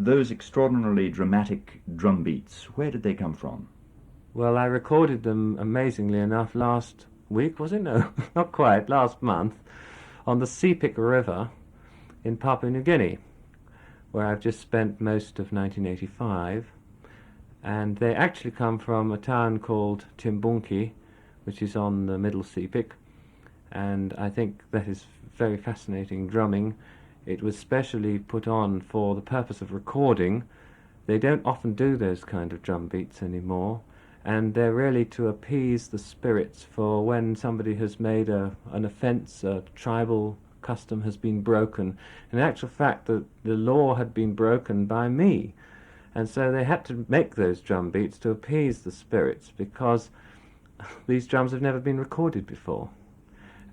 Those extraordinarily dramatic drum beats, where did they come from? Well, I recorded them, amazingly enough, last week, was it? No, not quite, last month, on the Sepik River in Papua New Guinea, where I've just spent most of 1985. And they actually come from a town called Timbunki, which is on the Middle Sepik, and I think that is very fascinating drumming. It was specially put on for the purpose of recording. They don't often do those kind of drum beats anymore, and they're really to appease the spirits for when somebody has made an offence, a tribal custom has been broken. In actual fact, the law had been broken by me, and so they had to make those drum beats to appease the spirits because these drums have never been recorded before.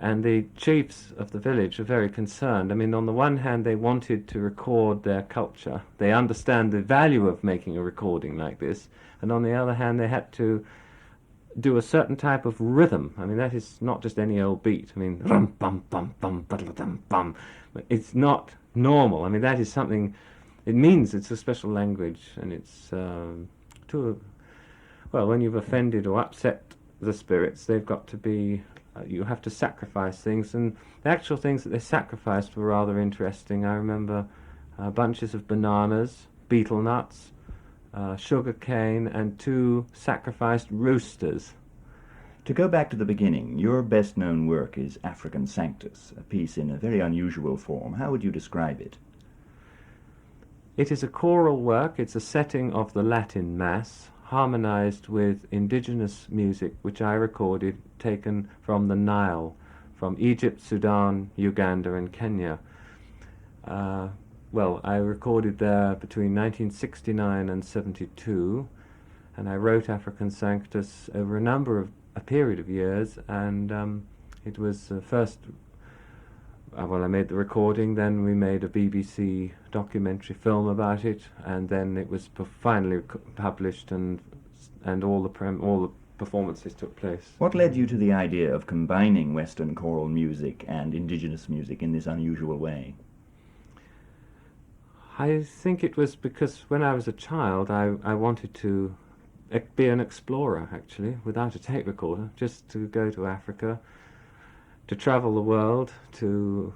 And the chiefs of the village are very concerned. I mean, on the one hand, they wanted to record their culture. They understand the value of making a recording like this. And on the other hand, they had to do a certain type of rhythm. I mean, that is not just any old beat. I mean, rum, bum, bum, bum, bum, bum. It's not normal. I mean, that is something, it means it's a special language. And it's well, when you've offended or upset the spirits, they've got to be you have to sacrifice things, and the actual things that they sacrificed were rather interesting. I remember bunches of bananas, betel nuts, sugar cane, and 2 sacrificed roosters. To go back to the beginning, your best-known work is African Sanctus, a piece in a very unusual form. How would you describe it? It is a choral work. It's a setting of the Latin Mass, harmonized with indigenous music, which I recorded, taken from the Nile, from Egypt, Sudan, Uganda, and Kenya. Well, I recorded there between 1969 and 72, and I wrote African Sanctus over a period of years, and it was first, well, I made the recording, then we made a BBC documentary film about it, and then it was finally published, and all the performances took place. What led you to the idea of combining Western choral music and indigenous music in this unusual way? I think it was because when I was a child, I wanted to be an explorer, actually, without a tape recorder, just to go to Africa, to travel the world, to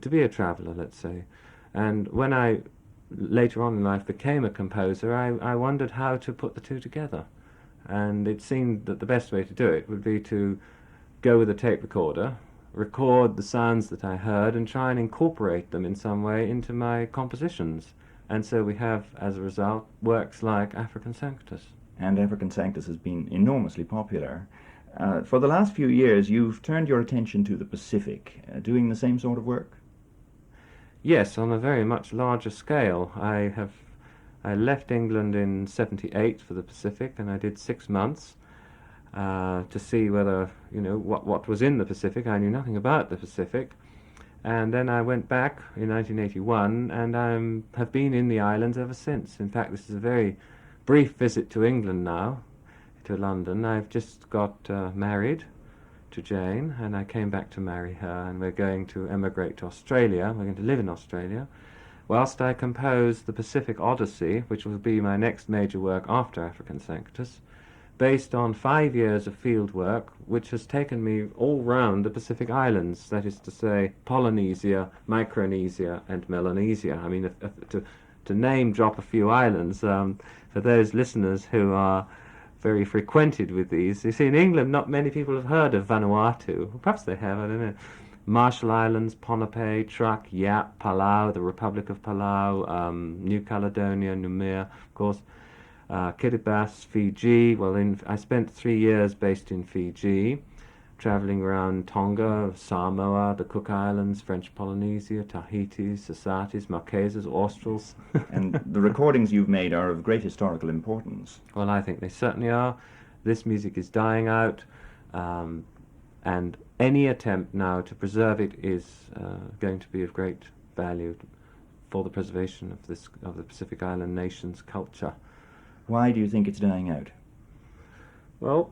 be a traveller, let's say. And when I later on in life became a composer, I wondered how to put the two together. And it seemed that the best way to do it would be to go with a tape recorder, record the sounds that I heard, and try and incorporate them in some way into my compositions. And so we have, as a result, works like African Sanctus. And African Sanctus has been enormously popular. For the last few years, you've turned your attention to the Pacific, doing the same sort of work? Yes, on a very much larger scale. I left England in '78 for the Pacific, and I did 6 months to see whether, what was in the Pacific. I knew nothing about the Pacific. And then I went back in 1981, and I have been in the islands ever since. In fact, this is a very brief visit to England now, to London. I've just got married to Jane, and I came back to marry her, and we're going to emigrate to Australia. We're going to live in Australia, whilst I compose the Pacific Odyssey, which will be my next major work after African Sanctus, based on 5 years of field work, which has taken me all round the Pacific Islands, that is to say, Polynesia, Micronesia, and Melanesia. I mean, to name drop a few islands, for those listeners who are very frequented with these. You see, in England, not many people have heard of Vanuatu. Perhaps they have, I don't know. Marshall Islands, Ponape, Truk, Yap, Palau, the Republic of Palau, New Caledonia, Nouméa, of course, Kiribati, Fiji. Well, I spent 3 years based in Fiji, travelling around Tonga, Samoa, the Cook Islands, French Polynesia, Tahiti, Sasatis, Marquesas, Australs. And the recordings you've made are of great historical importance. Well, I think they certainly are. This music is dying out, and any attempt now to preserve it is going to be of great value for the preservation of the Pacific Island nation's culture. Why do you think it's dying out? Well,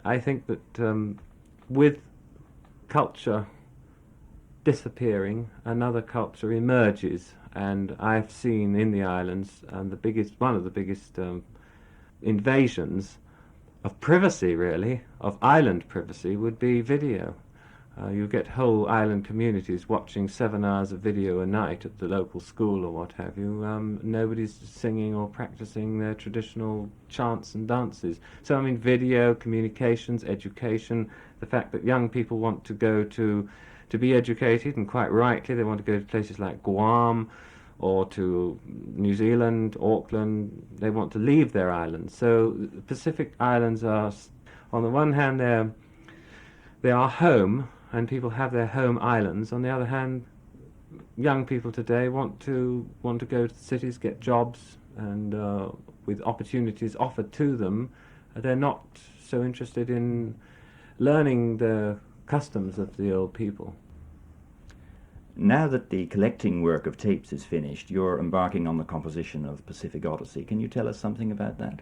I think that with culture disappearing, another culture emerges. And I've seen in the islands one of the biggest invasions of privacy, really, of island privacy, would be video. You get whole island communities watching 7 hours of video a night at the local school or what have you. Nobody's singing or practicing their traditional chants and dances. So, I mean, video, communications, education, the fact that young people want to go to be educated, and quite rightly, they want to go to places like Guam or to New Zealand, Auckland. They want to leave their islands. So the Pacific Islands are, on the one hand, they are home, and people have their home islands. On the other hand, young people today want to go to the cities, get jobs, and with opportunities offered to them, they're not so interested in learning the customs of the old people. Now that the collecting work of tapes is finished, you're embarking on the composition of Pacific Odyssey. Can you tell us something about that?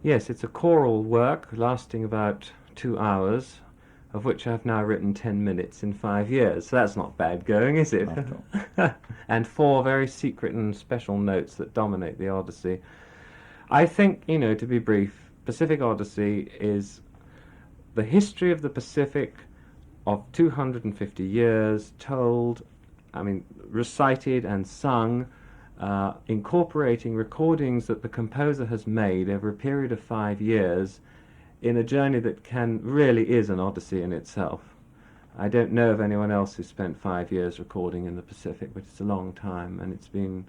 Yes, it's a choral work lasting about 2 hours, of which I've now written 10 minutes in 5 years. So that's not bad going, is it? And 4 very secret and special notes that dominate the Odyssey. I think, to be brief, Pacific Odyssey is the history of the Pacific of 250 years, told, recited and sung, incorporating recordings that the composer has made over a period of 5 years in a journey that really is an odyssey in itself. I don't know of anyone else who spent 5 years recording in the Pacific, but it's a long time, and it's been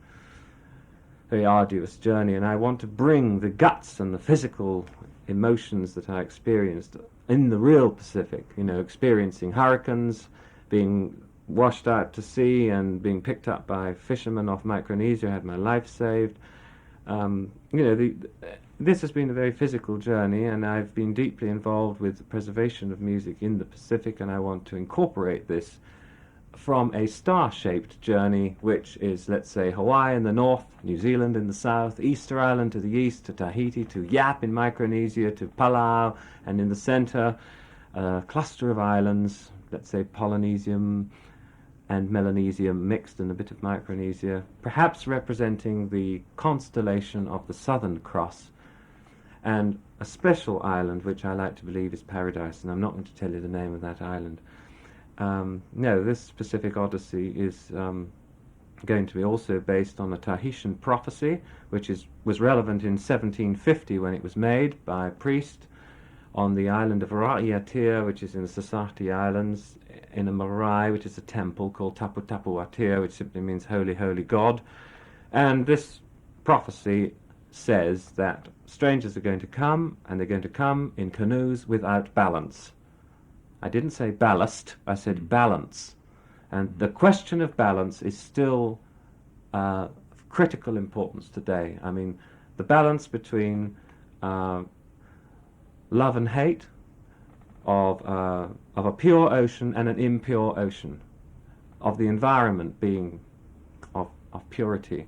a very arduous journey, and I want to bring the guts and the physical emotions that I experienced in the real Pacific, experiencing hurricanes, being washed out to sea and being picked up by fishermen off Micronesia, had my life saved. This has been a very physical journey, and I've been deeply involved with the preservation of music in the Pacific, and I want to incorporate this from a star-shaped journey, which is, let's say, Hawaii in the north, New Zealand in the south, Easter Island to the east, to Tahiti, to Yap in Micronesia, to Palau, and in the center, a cluster of islands, let's say Polynesium and Melanesia mixed and a bit of Micronesia, perhaps representing the constellation of the Southern Cross, and a special island which I like to believe is Paradise, and I'm not going to tell you the name of that island. No, this Pacific Odyssey is going to be also based on a Tahitian prophecy, which was relevant in 1750 when it was made by a priest on the island of Raiatea, which is in the Sasaki Islands, in a marae, which is a temple called Tapu Tapu Atea, which simply means holy, holy God. And this prophecy says that strangers are going to come, and they're going to come in canoes without balance. I didn't say ballast, I said balance. And the question of balance is still of critical importance today. I mean, the balance between love and hate, of a pure ocean and an impure ocean, of the environment being of purity.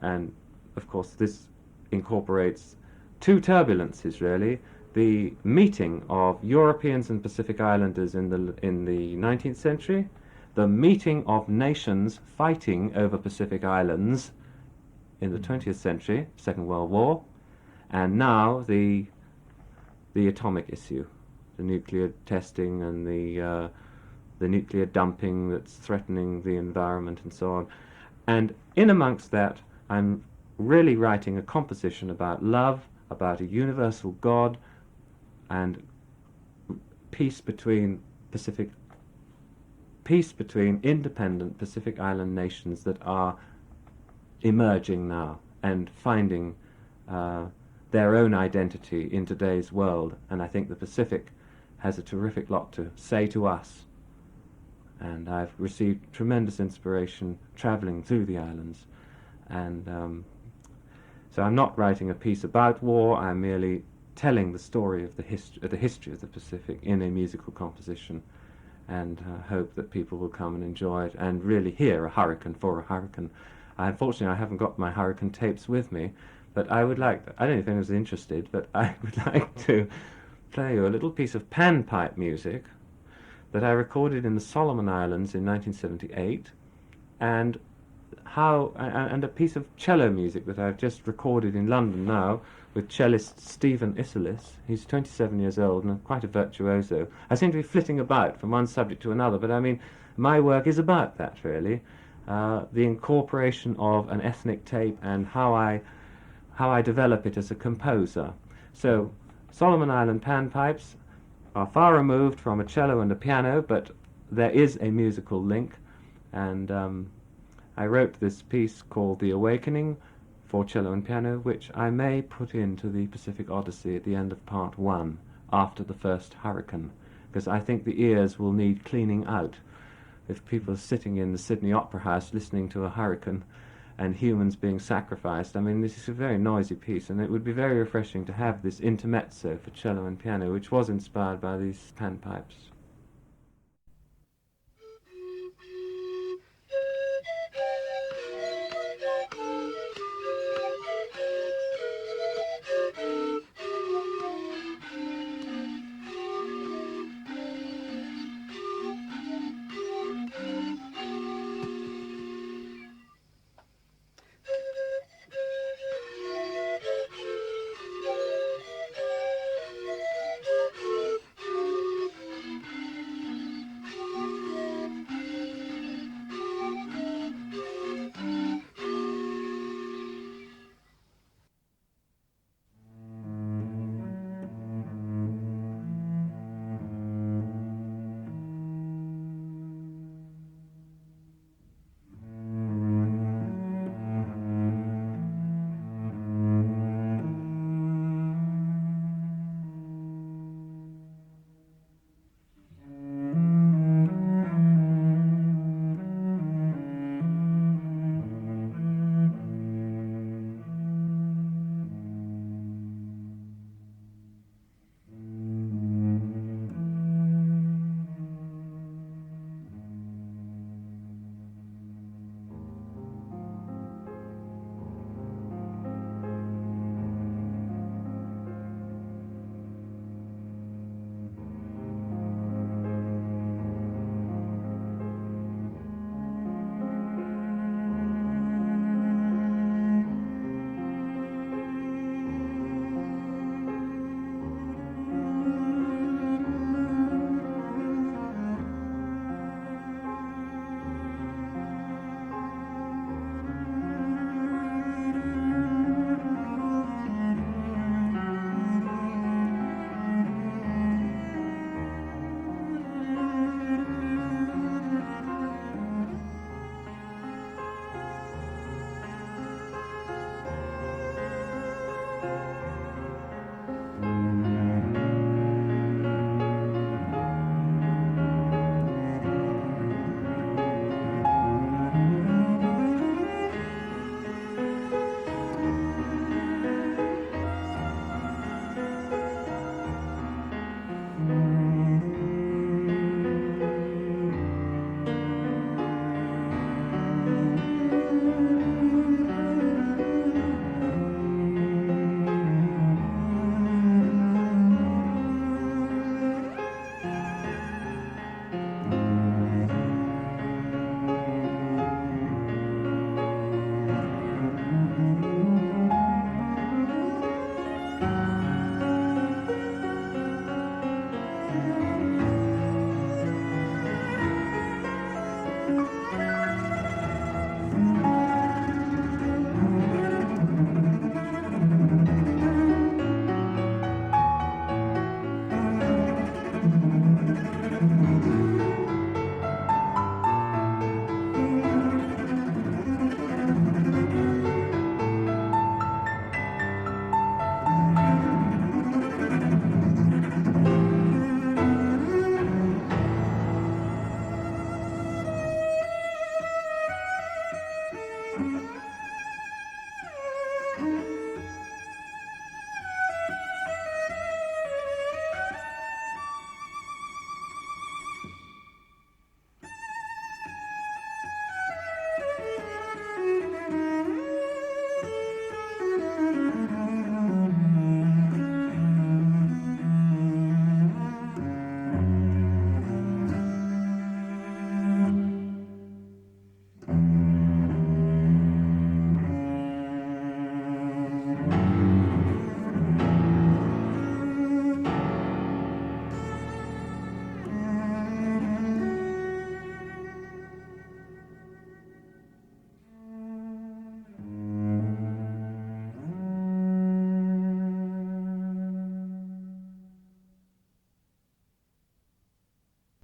And, of course, this incorporates 2 turbulences, really. The meeting of Europeans and Pacific Islanders in the 19th century, the meeting of nations fighting over Pacific Islands in the 20th century, Second World War, and now the atomic issue, the nuclear testing and the nuclear dumping that's threatening the environment and so on. And in amongst that, I'm really writing a composition about love, about a universal God, and peace between independent Pacific Island nations that are emerging now and finding their own identity in today's world. And I think the Pacific has a terrific lot to say to us. And I've received tremendous inspiration traveling through the islands. And so I'm not writing a piece about war, I'm merely telling the story of the history of the Pacific in a musical composition, and hope that people will come and enjoy it and really hear a hurricane for a hurricane. Unfortunately, I haven't got my hurricane tapes with me, but I would like, I don't know if anyone's interested, but I would like to play you a little piece of panpipe music that I recorded in the Solomon Islands in 1978, and and a piece of cello music that I've just recorded in London now with cellist Stephen Isserlis. He's 27 years old and quite a virtuoso. I seem to be flitting about from one subject to another, but I mean, my work is about that really, the incorporation of an ethnic tape and how I develop it as a composer. So Solomon Island panpipes are far removed from a cello and a piano, but there is a musical link, and I wrote this piece called The Awakening for cello and piano, which I may put into the Pacific Odyssey at the end of part 1, after the first hurricane, because I think the ears will need cleaning out. If people are sitting in the Sydney Opera House listening to a hurricane and humans being sacrificed, I mean, this is a very noisy piece, and it would be very refreshing to have this intermezzo for cello and piano, which was inspired by these panpipes.